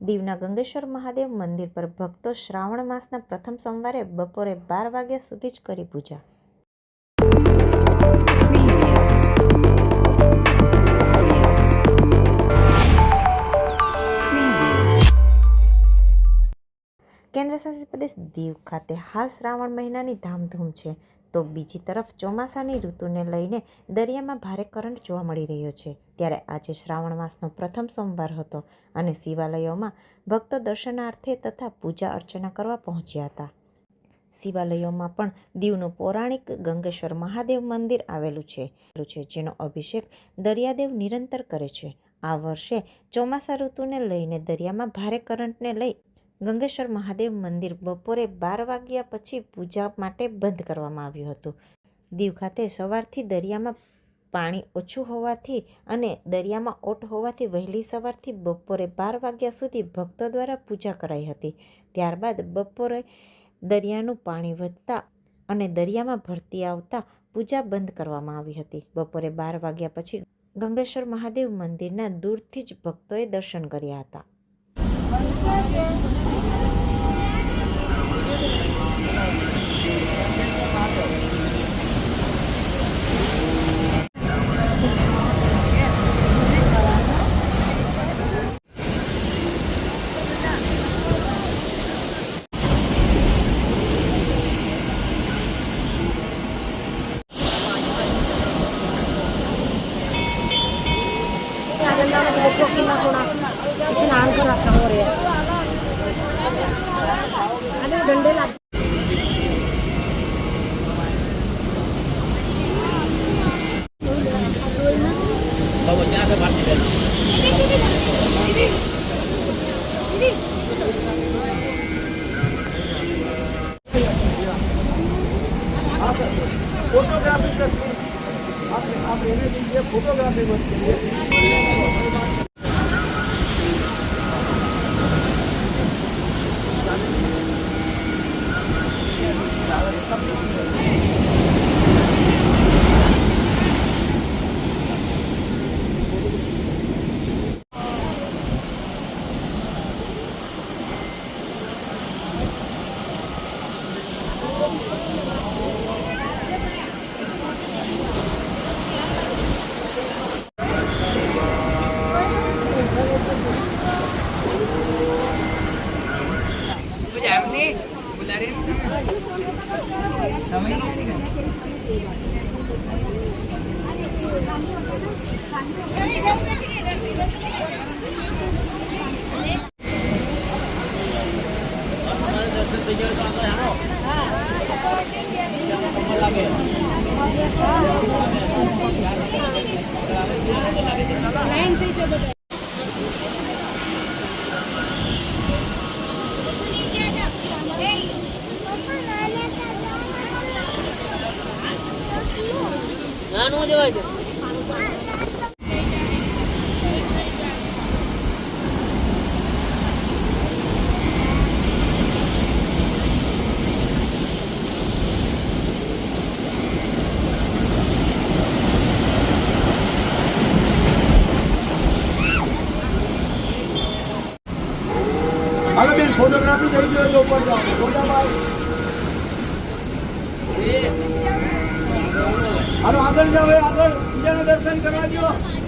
દીવના ગંગેશ્વર મહાદેવ મંદિર પર ભક્તો શ્રાવણ માસના પ્રથમ સોમવારે બપોરે 12 વાગ્યા સુધી જ કરી પૂજા। કેન્દ્રશાસિત પ્રદેશ દીવ ખાતે હાલ શ્રાવણ મહિનાની ધામધૂમ છે, તો બીજી તરફ ચોમાસાની ઋતુને લઈને દરિયામાં ભારે કરંટ જોવા મળી રહ્યો છે। ત્યારે આજે શ્રાવણ માસનો પ્રથમ સોમવાર હતો અને શિવાલયોમાં ભક્તો દર્શનાર્થે તથા પૂજા અર્ચના કરવા પહોંચ્યા હતા। શિવાલયોમાં પણ દીવનું પૌરાણિક ગંગેશ્વર મહાદેવ મંદિર આવેલું છે, જેનો અભિષેક દરિયાદેવ નિરંતર કરે છે। આ વર્ષે ચોમાસા ઋતુને લઈને દરિયામાં ભારે કરંટને લઈ ગંગેશ્વર મહાદેવ મંદિર બપોરે 12 વાગ્યા પછી પૂજા માટે બંધ કરવામાં આવ્યું હતું। દીવ ખાતે સવારથી દરિયામાં પાણી ઓછું હોવાથી અને દરિયામાં ઓટ હોવાથી વહેલી સવારથી બપોરે 12 વાગ્યા સુધી ભક્તો દ્વારા પૂજા કરાઈ હતી। ત્યારબાદ બપોરે દરિયાનું પાણી વધતા અને દરિયામાં ભરતી આવતા પૂજા બંધ કરવામાં આવી હતી। બપોરે 12 વાગ્યા પછી ગંગેશ્વર મહાદેવ મંદિરના દૂરથી જ ભક્તોએ દર્શન કર્યા હતા। फोटोग्राफी मत करिए। फोटोग्राफी करिए तो ऊपर जाओ फोटा भाई हेलो आगे जाओ आगे पूजा दर्शन करा दो।